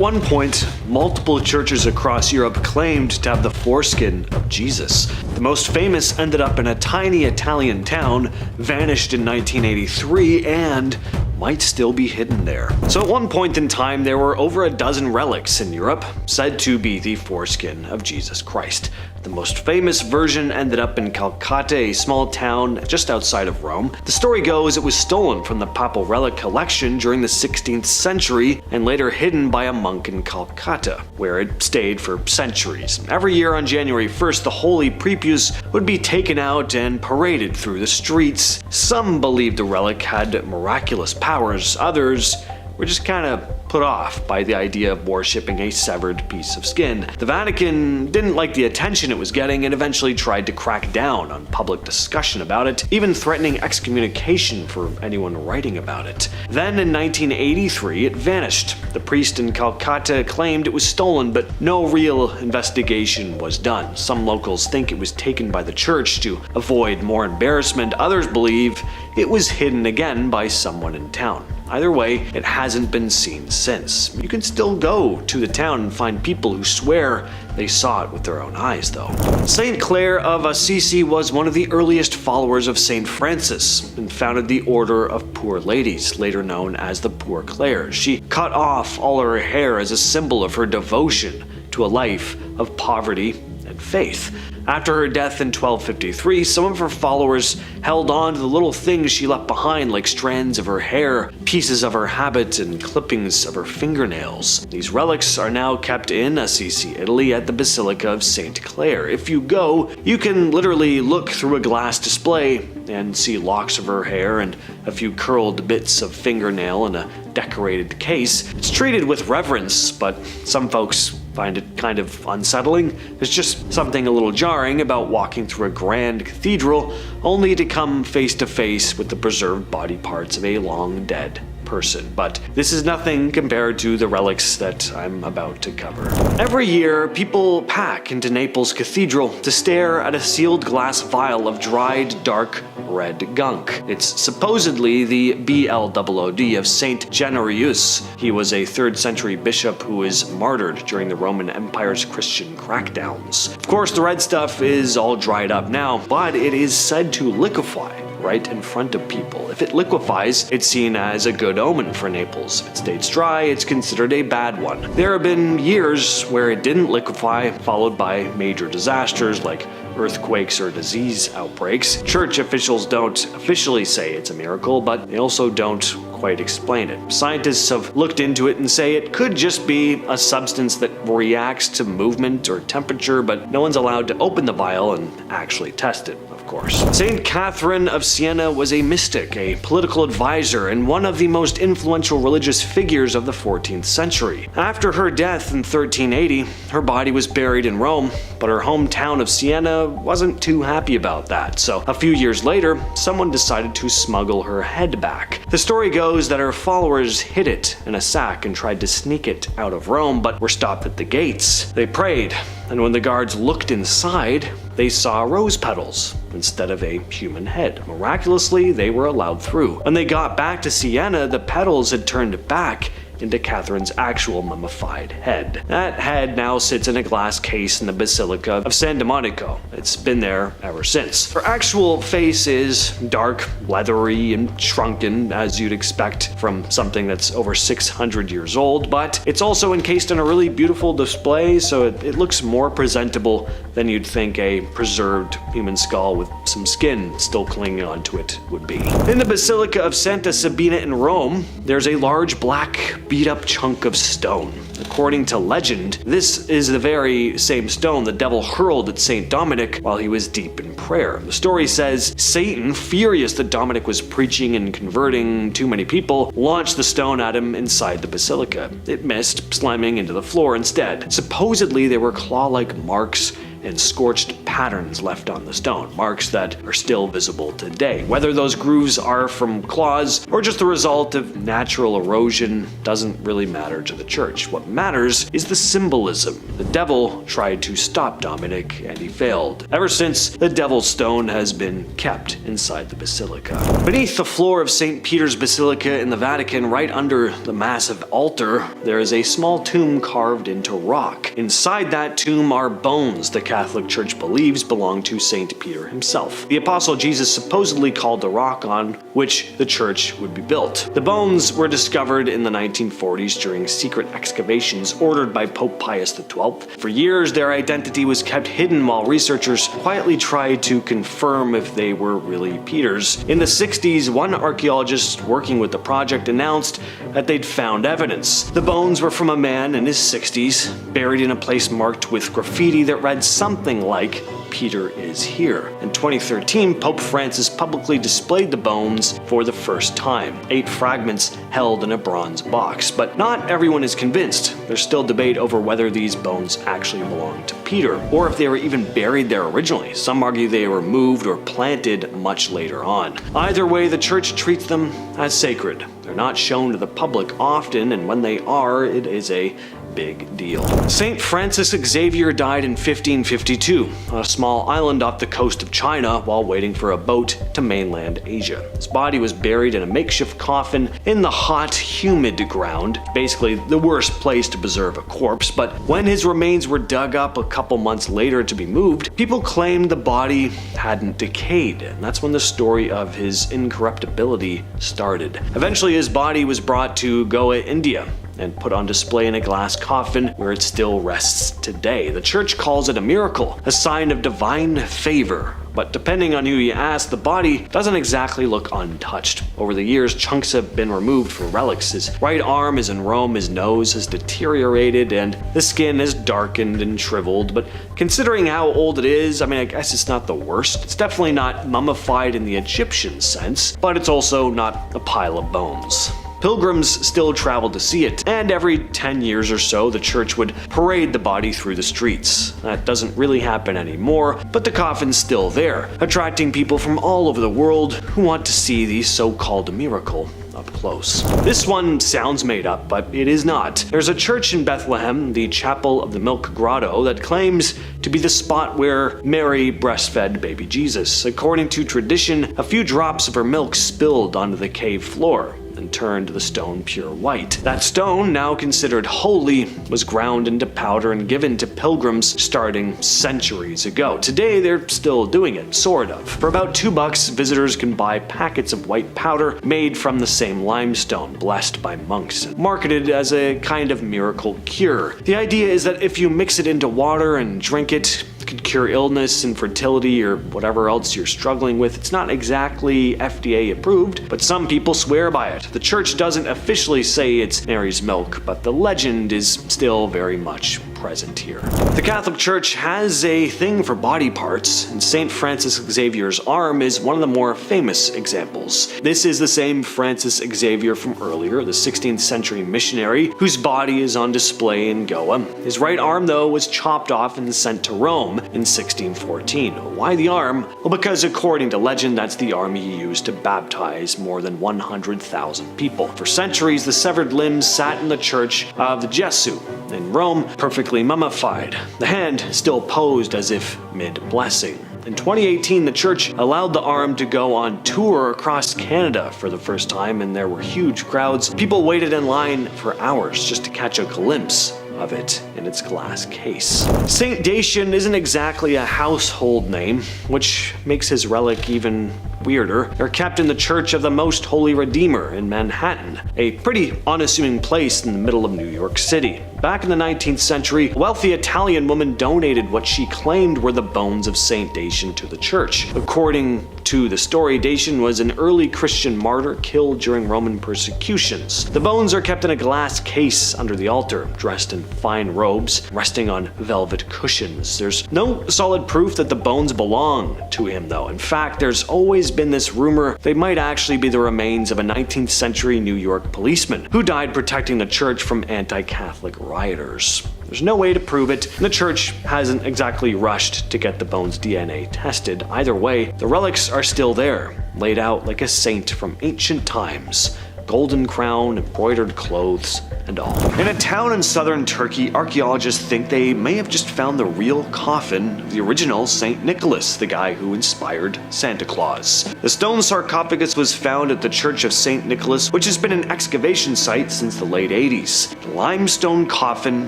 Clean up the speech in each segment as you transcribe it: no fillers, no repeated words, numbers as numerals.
one point, multiple churches across Europe claimed to have the foreskin of Jesus. The most famous ended up in a tiny Italian town, vanished in 1983, and might still be hidden there. So at one point in time, there were over a dozen relics in Europe, said to be the foreskin of Jesus Christ. The most famous version ended up in Calcutta, a small town just outside of Rome. The story goes it was stolen from the papal relic collection during the 16th century and later hidden by a monk in Calcutta, where it stayed for centuries. Every year on January 1st, the holy prepuce would be taken out and paraded through the streets. Some believed the relic had miraculous powers, others were just kind of put off by the idea of worshipping a severed piece of skin. The Vatican didn't like the attention it was getting and eventually tried to crack down on public discussion about it, even threatening excommunication for anyone writing about it. Then in 1983, it vanished. The priest in Calcutta claimed it was stolen, but no real investigation was done. Some locals think it was taken by the church to avoid more embarrassment. Others believe it was hidden again by someone in town. Either way, it hasn't been seen since. You can still go to the town and find people who swear they saw it with their own eyes, though. St. Clare of Assisi was one of the earliest followers of St. Francis and founded the Order of Poor Ladies, later known as the Poor Clares. She cut off all her hair as a symbol of her devotion to a life of poverty and faith. After her death in 1253, some of her followers held on to the little things she left behind, like strands of her hair, pieces of her habit, and clippings of her fingernails. These relics are now kept in Assisi, Italy, at the Basilica of St. Clare. If you go, you can literally look through a glass display and see locks of her hair and a few curled bits of fingernail in a decorated case. It's treated with reverence, but some folks find it kind of unsettling. There's just something a little jarring about walking through a grand cathedral only to come face to face with the preserved body parts of a long dead person. But this is nothing compared to the relics that I'm about to cover. Every year, people pack into Naples Cathedral to stare at a sealed glass vial of dried, dark red gunk. It's supposedly the BLOOD of St. Januarius. He was a 3rd century bishop who was martyred during the Roman Empire's Christian crackdowns. Of course, the red stuff is all dried up now, but it is said to liquefy right in front of people. If it liquefies, it's seen as a good omen for Naples. If it stays dry, it's considered a bad one. There have been years where it didn't liquefy, followed by major disasters like earthquakes or disease outbreaks. Church officials don't officially say it's a miracle, but they also don't quite explain it. Scientists have looked into it and say it could just be a substance that reacts to movement or temperature, but no one's allowed to open the vial and actually test it, of course. St. Catherine of Siena was a mystic, a political advisor, and one of the most influential religious figures of the 14th century. After her death in 1380, her body was buried in Rome, but her hometown of Siena wasn't too happy about that, so a few years later, someone decided to smuggle her head back. The story goes that her followers hid it in a sack and tried to sneak it out of Rome, but were stopped at the gates. They prayed, and when the guards looked inside, they saw rose petals instead of a human head. Miraculously, they were allowed through. When they got back to Siena, the petals had turned back into Catherine's actual mummified head. That head now sits in a glass case in the Basilica of San Domenico. It's been there ever since. Her actual face is dark, leathery, and shrunken, as you'd expect from something that's over 600 years old, but it's also encased in a really beautiful display, so it looks more presentable than you'd think a preserved human skull with some skin still clinging onto it would be. In the Basilica of Santa Sabina in Rome, there's a large black beat-up chunk of stone. According to legend, this is the very same stone the devil hurled at St. Dominic while he was deep in prayer. The story says Satan, furious that Dominic was preaching and converting too many people, launched the stone at him inside the basilica. It missed, slamming into the floor instead. Supposedly, there were claw-like marks and scorched patterns left on the stone, marks that are still visible today. Whether those grooves are from claws or just the result of natural erosion doesn't really matter to the church. What matters is the symbolism. The devil tried to stop Dominic, and he failed. Ever since, the Devil's Stone has been kept inside the basilica. Beneath the floor of St. Peter's Basilica in the Vatican, right under the massive altar, there is a small tomb carved into rock. Inside that tomb are bones the Catholic Church believes belong to St. Peter himself. The Apostle Jesus supposedly called the rock on which the church would be built. The bones were discovered in the 1940s during secret excavations ordered by Pope Pius XII. For years, their identity was kept hidden while researchers quietly tried to confirm if they were really Peter's. In the 60s, one archaeologist working with the project announced that they'd found evidence. The bones were from a man in his 60s, buried in a place marked with graffiti that read something like, "Peter is here." In 2013, Pope Francis publicly displayed the bones for the first time. 8 fragments held in a bronze box. But not everyone is convinced. There's still debate over whether these bones actually belong to Peter, or if they were even buried there originally. Some argue they were moved or planted much later on. Either way, the church treats them as sacred. They're not shown to the public often, and when they are, it is a big deal. St. Francis Xavier died in 1552 on a small island off the coast of China while waiting for a boat to mainland Asia. His body was buried in a makeshift coffin in the hot, humid ground, basically the worst place to preserve a corpse. But when his remains were dug up a couple months later to be moved, people claimed the body hadn't decayed, and that's when the story of his incorruptibility started. Eventually, his body was brought to Goa, India, and put on display in a glass coffin where it still rests today. The church calls it a miracle, a sign of divine favor. But depending on who you ask, the body doesn't exactly look untouched. Over the years, chunks have been removed for relics. His right arm is in Rome, his nose has deteriorated, and the skin is darkened and shriveled. But considering how old it is, I guess it's not the worst. It's definitely not mummified in the Egyptian sense, but it's also not a pile of bones. Pilgrims still traveled to see it, and every 10 years or so, the church would parade the body through the streets. That doesn't really happen anymore, but the coffin's still there, attracting people from all over the world who want to see the so-called miracle up close. This one sounds made up, but it is not. There's a church in Bethlehem, the Chapel of the Milk Grotto, that claims to be the spot where Mary breastfed baby Jesus. According to tradition, a few drops of her milk spilled onto the cave floor and turned the stone pure white. That stone, now considered holy, was ground into powder and given to pilgrims starting centuries ago. Today, they're still doing it, sort of. For about $2, visitors can buy packets of white powder made from the same limestone, blessed by monks, and marketed as a kind of miracle cure. The idea is that if you mix it into water and drink it, could cure illness, infertility, or whatever else you're struggling with. It's not exactly FDA approved, but some people swear by it. The church doesn't officially say it's Mary's milk, but the legend is still very much present here. The Catholic Church has a thing for body parts, and St. Francis Xavier's arm is one of the more famous examples. This is the same Francis Xavier from earlier, the 16th century missionary, whose body is on display in Goa. His right arm, though, was chopped off and sent to Rome in 1614. Why the arm? Well, because according to legend, that's the arm he used to baptize more than 100,000 people. For centuries, the severed limbs sat in the church of the Gesù in Rome, perfectly mummified. The hand still posed as if mid-blessing. In 2018, the church allowed the arm to go on tour across Canada for the first time, and there were huge crowds. People waited in line for hours just to catch a glimpse of it in its glass case. Saint Dacian isn't exactly a household name, which makes his relic even weirder. They're kept in the Church of the Most Holy Redeemer in Manhattan, a pretty unassuming place in the middle of New York City. Back in the 19th century, a wealthy Italian woman donated what she claimed were the bones of Saint Dacian to the church. According to the story, Dacian was an early Christian martyr killed during Roman persecutions. The bones are kept in a glass case under the altar, dressed in fine robes, resting on velvet cushions. There's no solid proof that the bones belong to him, though. In fact, there's always always been this rumor they might actually be the remains of a 19th century New York policeman who died protecting the church from anti-Catholic rioters. There's no way to prove it, and the church hasn't exactly rushed to get the bones' DNA tested. Either way, the relics are still there, laid out like a saint from ancient times. Golden crown, embroidered clothes, and all. In a town in southern Turkey, archaeologists think they may have just found the real coffin of the original St. Nicholas, the guy who inspired Santa Claus. The stone sarcophagus was found at the Church of St. Nicholas, which has been an excavation site since the late 80s. The limestone coffin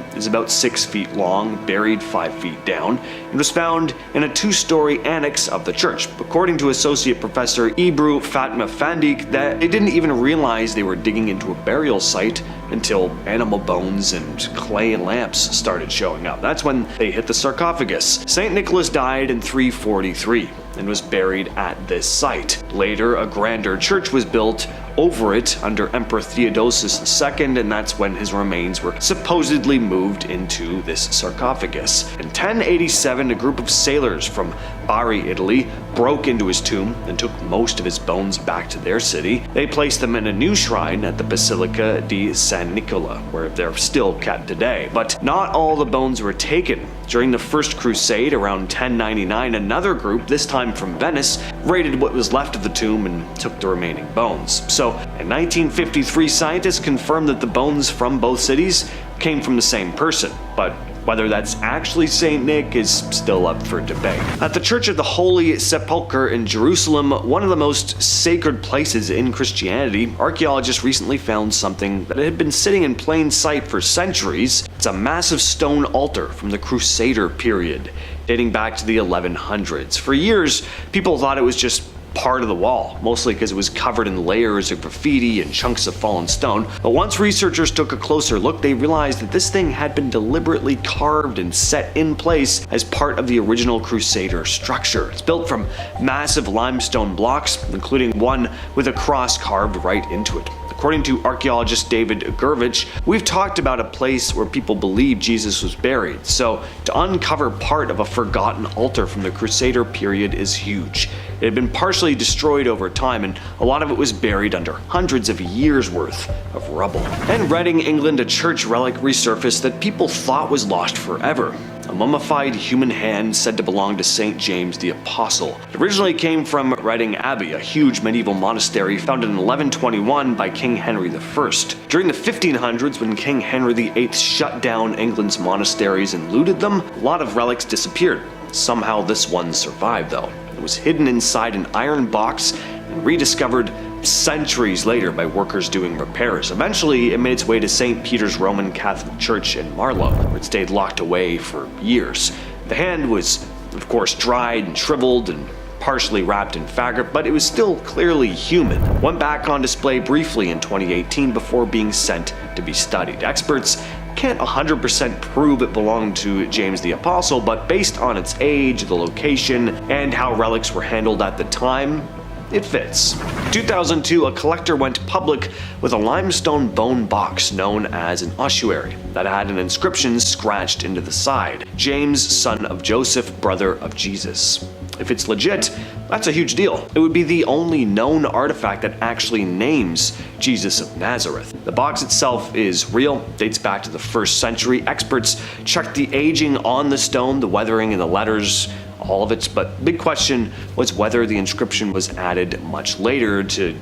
is about 6 feet long, buried 5 feet down, and was found in a 2-story annex of the church. According to Associate Professor Ebru Fatma Fandik, that they didn't even realize they were digging into a burial site until animal bones and clay lamps started showing up. That's when they hit the sarcophagus. St. Nicholas died in 343 and was buried at this site. Later, a grander church was built over it under Emperor Theodosius II, and that's when his remains were supposedly moved into this sarcophagus. In 1087, a group of sailors from Bari, Italy, broke into his tomb and took most of his bones back to their city. They placed them in a new shrine at the Basilica di San Nicola, where they're still kept today. But not all the bones were taken. During the First Crusade, around 1099, another group, this time from Venice, raided what was left of the tomb and took the remaining bones. So, in 1953, scientists confirmed that the bones from both cities came from the same person, but whether that's actually St. Nick is still up for debate. At the Church of the Holy Sepulchre in Jerusalem, one of the most sacred places in Christianity, archaeologists recently found something that had been sitting in plain sight for centuries. It's a massive stone altar from the Crusader period, dating back to the 1100s. For years, people thought it was just part of the wall, mostly because it was covered in layers of graffiti and chunks of fallen stone. But once researchers took a closer look, they realized that this thing had been deliberately carved and set in place as part of the original Crusader structure. It's built from massive limestone blocks, including one with a cross carved right into it. According to archaeologist David Gurvich, we've talked about a place where people believe Jesus was buried, so to uncover part of a forgotten altar from the Crusader period is huge. It had been partially destroyed over time, and a lot of it was buried under hundreds of years' worth of rubble. In Reading, England, a church relic resurfaced that people thought was lost forever. A mummified human hand said to belong to St. James the Apostle. It originally came from Reading Abbey, a huge medieval monastery founded in 1121 by King Henry I. During the 1500s, when King Henry VIII shut down England's monasteries and looted them, a lot of relics disappeared. Somehow this one survived though. It was hidden inside an iron box and rediscovered centuries later by workers doing repairs. Eventually, it made its way to St. Peter's Roman Catholic Church in Marlow, where it stayed locked away for years. The hand was, of course, dried and shriveled and partially wrapped in fabric, but it was still clearly human. Went back on display briefly in 2018 before being sent to be studied. Experts can't 100% prove it belonged to James the Apostle, but based on its age, the location, and how relics were handled at the time, it fits. In 2002, a collector went public with a limestone bone box known as an ossuary that had an inscription scratched into the side: James, son of Joseph, brother of Jesus. If it's legit, that's a huge deal. It would be the only known artifact that actually names Jesus of Nazareth. The box itself is real, dates back to the 1st century. Experts checked the aging on the stone, the weathering, and the letters, all of it, but big question was whether the inscription was added much later to,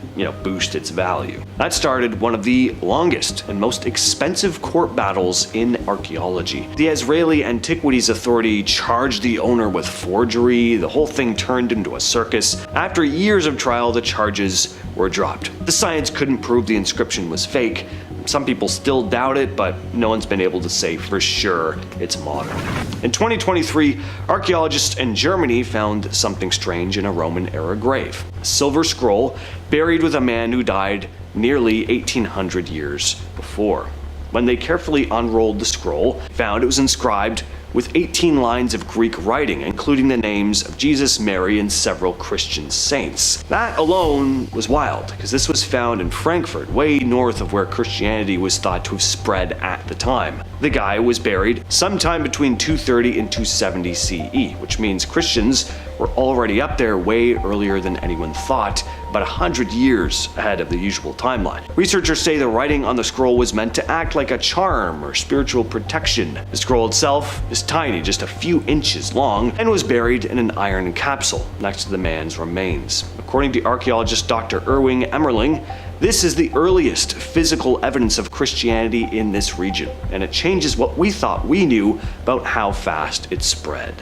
boost its value. That started one of the longest and most expensive court battles in archaeology. The Israeli Antiquities Authority charged the owner with forgery. The whole thing turned into a circus. After years of trial, the charges were dropped. The science couldn't prove the inscription was fake. Some people still doubt it, but no one's been able to say for sure it's modern. In 2023, archaeologists in Germany found something strange in a Roman-era grave. A silver scroll buried with a man who died nearly 1800 years before. When they carefully unrolled the scroll, found it was inscribed with 18 lines of Greek writing, including the names of Jesus, Mary, and several Christian saints. That alone was wild, because this was found in Frankfurt, way north of where Christianity was thought to have spread at the time. The guy was buried sometime between 230 and 270 CE, which means Christians were already up there way earlier than anyone thought, about 100 years ahead of the usual timeline. Researchers say the writing on the scroll was meant to act like a charm or spiritual protection. The scroll itself is tiny, just a few inches long, and was buried in an iron capsule next to the man's remains. According to archaeologist Dr. Erwin Emmerling, this is the earliest physical evidence of Christianity in this region, and it changes what we thought we knew about how fast it spread.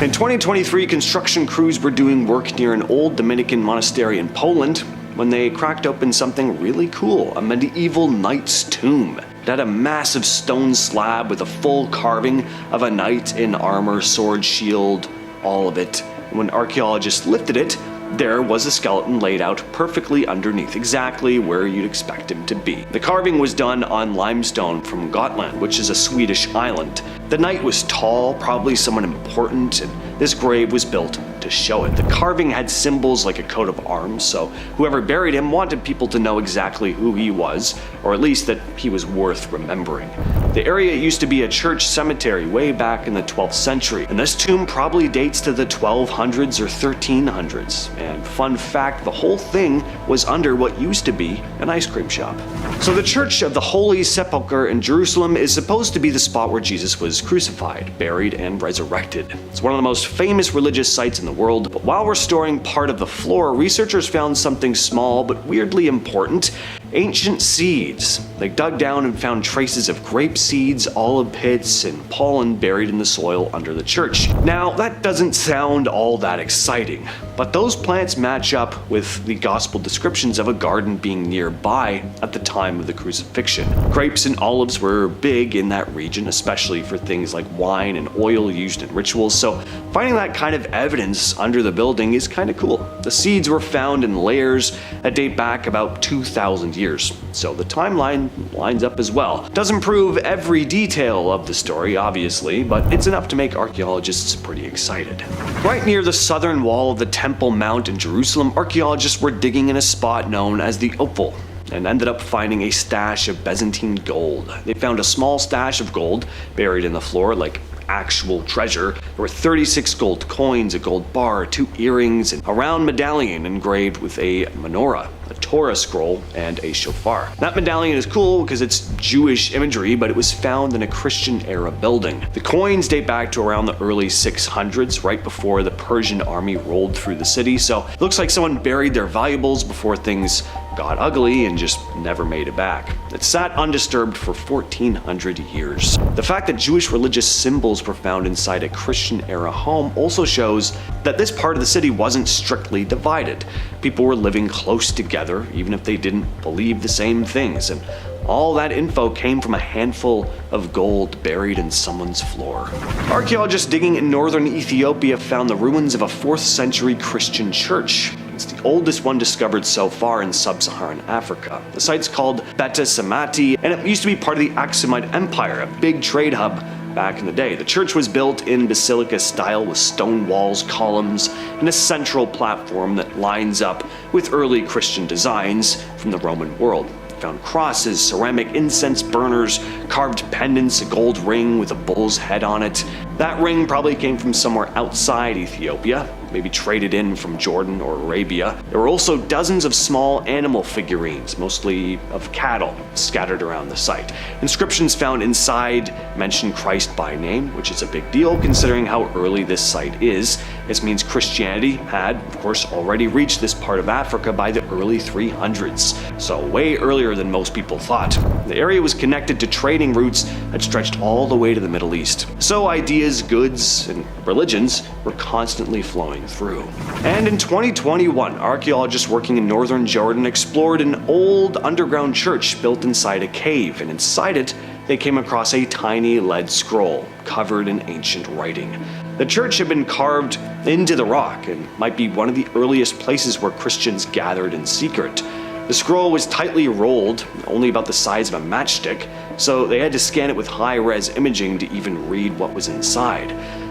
In 2023, construction crews were doing work near an old Dominican monastery in Poland when they cracked open something really cool, a medieval knight's tomb. It had a massive stone slab with a full carving of a knight in armor, sword, shield, all of it. When archaeologists lifted it, there was a skeleton laid out perfectly underneath, exactly where you'd expect him to be. The carving was done on limestone from Gotland, which is a Swedish island. The knight was tall, probably someone important, and this grave was built to show it. The carving had symbols like a coat of arms, so whoever buried him wanted people to know exactly who he was, or at least that he was worth remembering. The area used to be a church cemetery way back in the 12th century, and this tomb probably dates to the 1200s or 1300s. And fun fact, the whole thing was under what used to be an ice cream shop. So the Church of the Holy Sepulchre in Jerusalem is supposed to be the spot where Jesus was crucified, buried, and resurrected. It's one of the most famous religious sites in the world, but while restoring part of the floor, researchers found something small but weirdly important: ancient seeds. They dug down and found traces of grape seeds, olive pits, and pollen buried in the soil under the church. Now, that doesn't sound all that exciting, but those plants match up with the gospel descriptions of a garden being nearby at the time of the crucifixion. Grapes and olives were big in that region, especially for things like wine and oil used in rituals, so finding that kind of evidence under the building is kind of cool. The seeds were found in layers that date back about 2,000 years, so the timeline lines up as well. Doesn't prove every detail of the story, obviously, but it's enough to make archaeologists pretty excited. Right near the southern wall of the Temple Mount in Jerusalem, archaeologists were digging in a spot known as the Opal, and ended up finding a stash of Byzantine gold. They found a small stash of gold buried in the floor, like actual treasure. There were 36 gold coins, a gold bar, 2 earrings, and a round medallion engraved with a menorah, a Torah scroll, and a shofar. That medallion is cool because it's Jewish imagery, but it was found in a Christian-era building. The coins date back to around the early 600s, right before the Persian army rolled through the city, so it looks like someone buried their valuables before things got ugly and just never made it back. It sat undisturbed for 1,400 years. The fact that Jewish religious symbols were found inside a Christian-era home also shows that this part of the city wasn't strictly divided. People were living close together, even if they didn't believe the same things, and all that info came from a handful of gold buried in someone's floor. Archaeologists digging in northern Ethiopia found the ruins of a 4th century Christian church. It's the oldest one discovered so far in sub-Saharan Africa. The site's called Beta Samati, and it used to be part of the Aksumite Empire, a big trade hub back in the day. The church was built in basilica style with stone walls, columns, and a central platform that lines up with early Christian designs from the Roman world. Found crosses, ceramic incense burners, carved pendants, a gold ring with a bull's head on it. That ring probably came from somewhere outside Ethiopia, maybe traded in from Jordan or Arabia. There were also dozens of small animal figurines, mostly of cattle, scattered around the site. Inscriptions found inside mention Christ by name, which is a big deal considering how early this site is. This means Christianity had, of course, already reached this part of Africa by the early 300s, so way earlier than most people thought. The area was connected to trading routes that stretched all the way to the Middle East, so ideas, goods, and religions were constantly flowing through. And in 2021, archaeologists working in northern Jordan explored an old underground church built inside a cave, and inside it they came across a tiny lead scroll covered in ancient writing. The church had been carved into the rock and might be one of the earliest places where Christians gathered in secret. The scroll was tightly rolled, only about the size of a matchstick, so they had to scan it with high-res imaging to even read what was inside.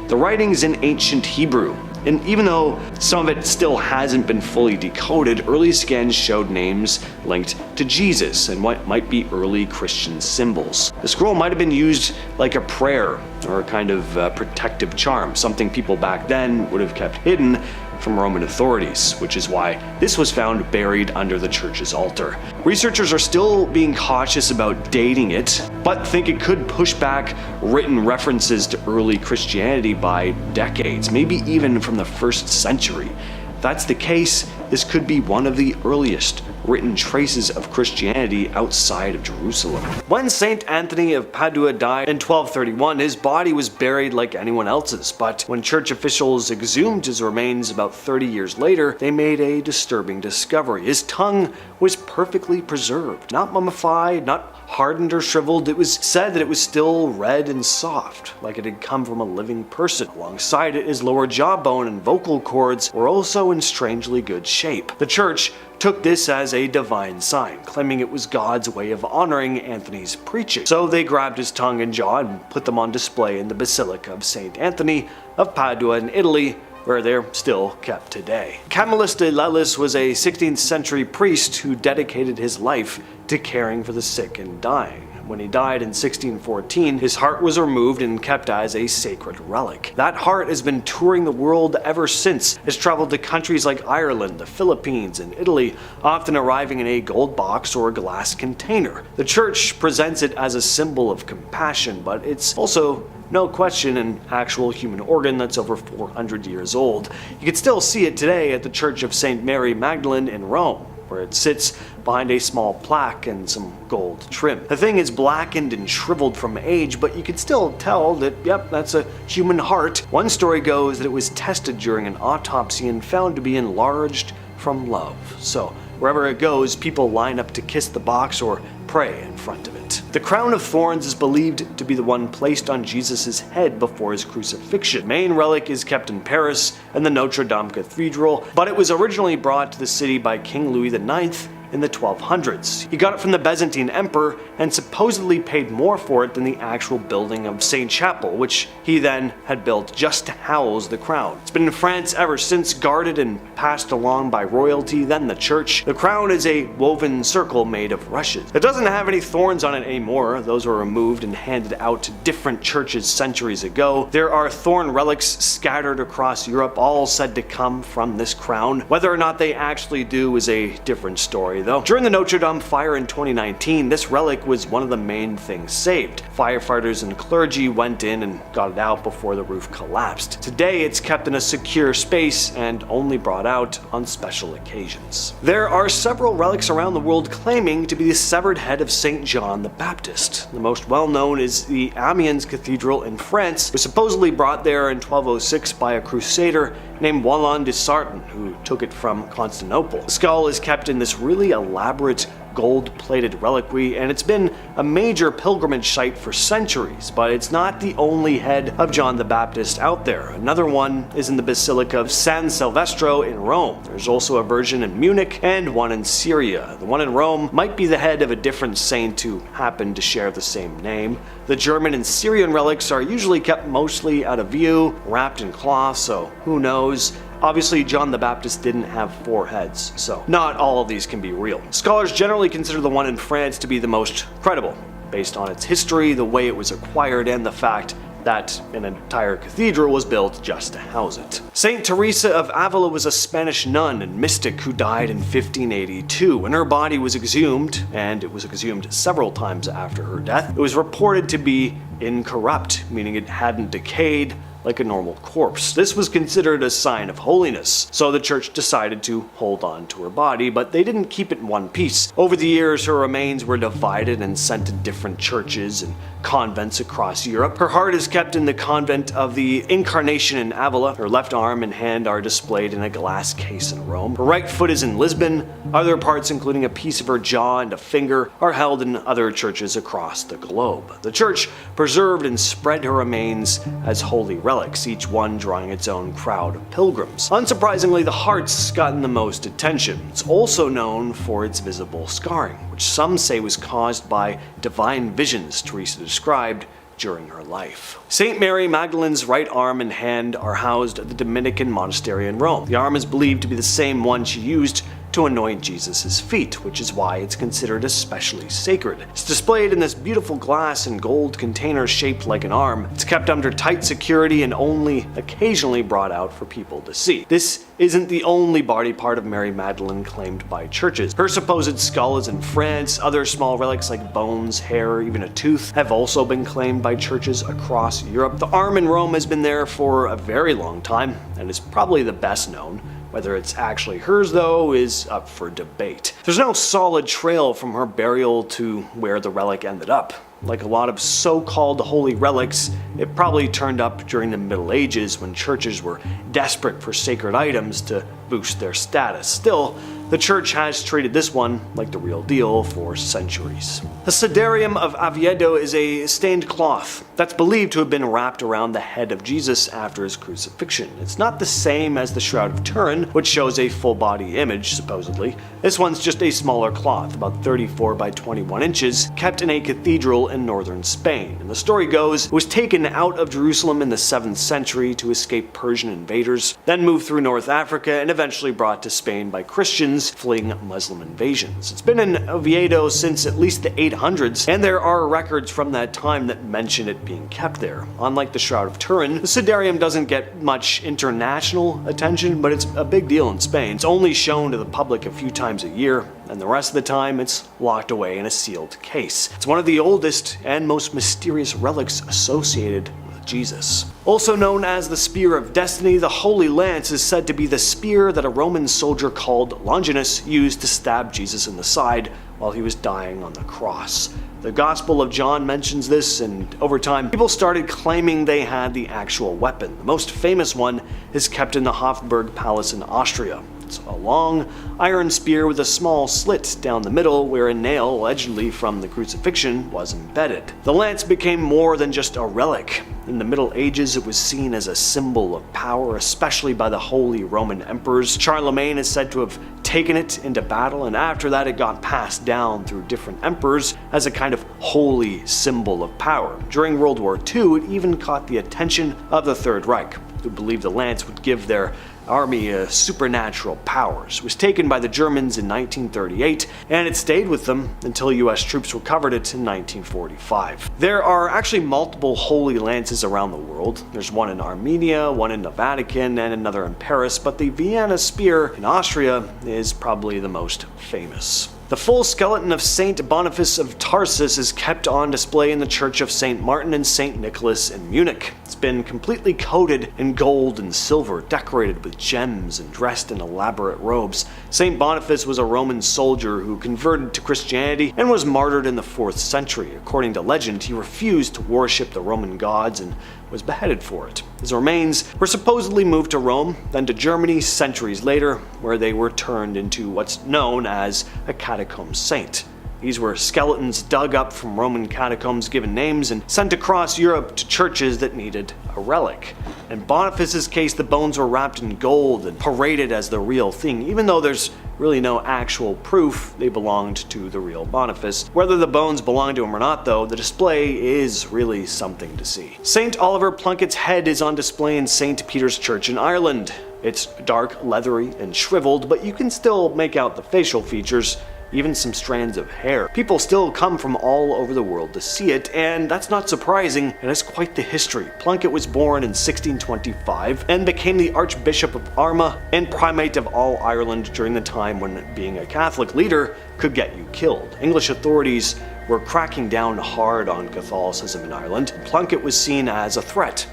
The writing's in ancient Hebrew, and even though some of it still hasn't been fully decoded, early scans showed names linked to Jesus and what might be early Christian symbols. The scroll might have been used like a prayer or a kind of protective charm, something people back then would have kept hidden from Roman authorities, which is why this was found buried under the church's altar. Researchers are still being cautious about dating it, but think it could push back written references to early Christianity by decades, maybe even from the 1st century. If that's the case, this could be one of the earliest written traces of Christianity outside of Jerusalem. When St. Anthony of Padua died in 1231, his body was buried like anyone else's, but when church officials exhumed his remains about 30 years later, they made a disturbing discovery. His tongue was perfectly preserved, not mummified, not hardened or shriveled. It was said that it was still red and soft, like it had come from a living person. Alongside it, his lower jawbone and vocal cords were also in strangely good shape. The church took this as a divine sign, claiming it was God's way of honoring Anthony's preaching. So they grabbed his tongue and jaw and put them on display in the Basilica of St. Anthony of Padua in Italy, where they're still kept today. Camillus de Lelis was a 16th century priest who dedicated his life to caring for the sick and dying. When he died in 1614, his heart was removed and kept as a sacred relic. That heart has been touring the world ever since. Has traveled to countries like Ireland, the Philippines, and Italy, often arriving in a gold box or a glass container. The church presents it as a symbol of compassion, but it's also no question an actual human organ that's over 400 years old. You can still see it today at the Church of St. Mary Magdalene in Rome, where it sits behind a small plaque and some gold trim. The thing is blackened and shriveled from age, but you can still tell that, yep, that's a human heart. One story goes that it was tested during an autopsy and found to be enlarged from love. So wherever it goes, people line up to kiss the box or pray in front of it. The crown of thorns is believed to be the one placed on Jesus' head before his crucifixion. The main relic is kept in Paris and the Notre Dame Cathedral, but it was originally brought to the city by King Louis IX in the 1200s. He got it from the Byzantine emperor and supposedly paid more for it than the actual building of St. Chapel, which he then had built just to house the crown. It's been in France ever since, guarded and passed along by royalty, then the church. The crown is a woven circle made of rushes. It doesn't have any thorns on it anymore. Those were removed and handed out to different churches centuries ago. There are thorn relics scattered across Europe, all said to come from this crown. Whether or not they actually do is a different story, though. During the Notre Dame fire in 2019, this relic was one of the main things saved. Firefighters and clergy went in and got it out before the roof collapsed. Today, it's kept in a secure space and only brought out on special occasions. There are several relics around the world claiming to be the severed head of St. John the Baptist. The most well-known is the Amiens Cathedral in France, was supposedly brought there in 1206 by a Crusader named Wallon de Sarthe, who took it from Constantinople. The skull is kept in this really elaborate gold-plated reliquary, and it's been a major pilgrimage site for centuries, but it's not the only head of John the Baptist out there. Another one is in the Basilica of San Silvestro in Rome. There's also a version in Munich and one in Syria. The one in Rome might be the head of a different saint who happened to share the same name. The German and Syrian relics are usually kept mostly out of view, wrapped in cloth, so who knows? Obviously, John the Baptist didn't have 4 heads, so not all of these can be real. Scholars generally consider the one in France to be the most credible, based on its history, the way it was acquired, and the fact that an entire cathedral was built just to house it. Saint Teresa of Avila was a Spanish nun and mystic who died in 1582. When her body was exhumed, and it was exhumed several times after her death, it was reported to be incorrupt, meaning it hadn't decayed like a normal corpse. This was considered a sign of holiness, so the church decided to hold on to her body, but they didn't keep it in one piece. Over the years, her remains were divided and sent to different churches and convents across Europe. Her heart is kept in the convent of the Incarnation in Avila. Her left arm and hand are displayed in a glass case in Rome. Her right foot is in Lisbon. Other parts, including a piece of her jaw and a finger, are held in other churches across the globe. The church preserved and spread her remains as holy relics, each one drawing its own crowd of pilgrims. Unsurprisingly, the heart's gotten the most attention. It's also known for its visible scarring, which some say was caused by divine visions Teresa described during her life. St. Mary Magdalene's right arm and hand are housed at the Dominican monastery in Rome. The arm is believed to be the same one she used to anoint Jesus' feet, which is why it's considered especially sacred. It's displayed in this beautiful glass and gold container shaped like an arm. It's kept under tight security and only occasionally brought out for people to see. This isn't the only body part of Mary Magdalene claimed by churches. Her supposed skull is in France. Other small relics like bones, hair, even a tooth have also been claimed by churches across Europe. The arm in Rome has been there for a very long time and is probably the best known. Whether it's actually hers, though, is up for debate. There's no solid trail from her burial to where the relic ended up. Like a lot of so-called holy relics, it probably turned up during the Middle Ages when churches were desperate for sacred items to boost their status. Still, the church has treated this one like the real deal for centuries. The Crusader of Oviedo is a stained cloth that's believed to have been wrapped around the head of Jesus after his crucifixion. It's not the same as the Shroud of Turin, which shows a full body image, supposedly. This one's just a smaller cloth, about 34 by 21 inches, kept in a cathedral in northern Spain. And the story goes, it was taken out of Jerusalem in the 7th century to escape Persian invaders, then moved through North Africa and eventually brought to Spain by Christians fleeing Muslim invasions. It's been in Oviedo since at least the 800s, and there are records from that time that mention it being kept there. Unlike the Shroud of Turin, the Crusader doesn't get much international attention, but it's a big deal in Spain. It's only shown to the public a few times a year, and the rest of the time it's locked away in a sealed case. It's one of the oldest and most mysterious relics associated with Jesus. Also known as the Spear of Destiny, the Holy Lance is said to be the spear that a Roman soldier called Longinus used to stab Jesus in the side while he was dying on the cross. The Gospel of John mentions this, and over time, people started claiming they had the actual weapon. The most famous one is kept in the Hofburg Palace in Austria. It's a long iron spear with a small slit down the middle where a nail, allegedly from the crucifixion, was embedded. The lance became more than just a relic. In the Middle Ages, it was seen as a symbol of power, especially by the Holy Roman emperors. Charlemagne is said to have taken it into battle, and after that it got passed down through different emperors as a kind of holy symbol of power. During World War II, it even caught the attention of the Third Reich, who believed the lance would give their army supernatural powers. It was taken by the Germans in 1938, and it stayed with them until US troops recovered it in 1945. There are actually multiple holy lances around the world. There's one in Armenia, one in the Vatican, and another in Paris, but the Vienna spear in Austria is probably the most famous. The full skeleton of Saint Boniface of Tarsus is kept on display in the Church of St. Martin and St. Nicholas in Munich. It's been completely coated in gold and silver, decorated with gems and dressed in elaborate robes. St. Boniface was a Roman soldier who converted to Christianity and was martyred in the 4th century. According to legend, he refused to worship the Roman gods and was beheaded for it. His remains were supposedly moved to Rome, then to Germany centuries later, where they were turned into what's known as a catacomb saint. These were skeletons dug up from Roman catacombs, given names, and sent across Europe to churches that needed a relic. In Boniface's case, the bones were wrapped in gold and paraded as the real thing, even though there's really no actual proof they belonged to the real Boniface. Whether the bones belong to him or not, though, the display is really something to see. St. Oliver Plunkett's head is on display in St. Peter's Church in Ireland. It's dark, leathery, and shriveled, but you can still make out the facial features, even some strands of hair. People still come from all over the world to see it, and that's not surprising. It has quite the history. Plunkett was born in 1625 and became the Archbishop of Armagh and Primate of all Ireland during the time when being a Catholic leader could get you killed. English authorities were cracking down hard on Catholicism in Ireland. Plunkett was seen as a threat.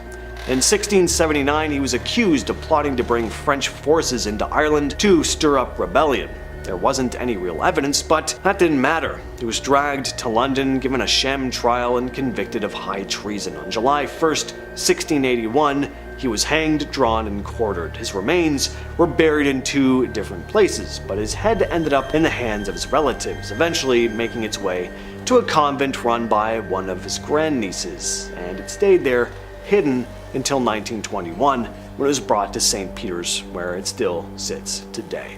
In 1679, he was accused of plotting to bring French forces into Ireland to stir up rebellion. There wasn't any real evidence, but that didn't matter. He was dragged to London, given a sham trial, and convicted of high treason. On July 1st, 1681, he was hanged, drawn, and quartered. His remains were buried in 2 different places, but his head ended up in the hands of his relatives, eventually making its way to a convent run by one of his grandnieces, and it stayed there, hidden, until 1921, when it was brought to St. Peter's, where it still sits today.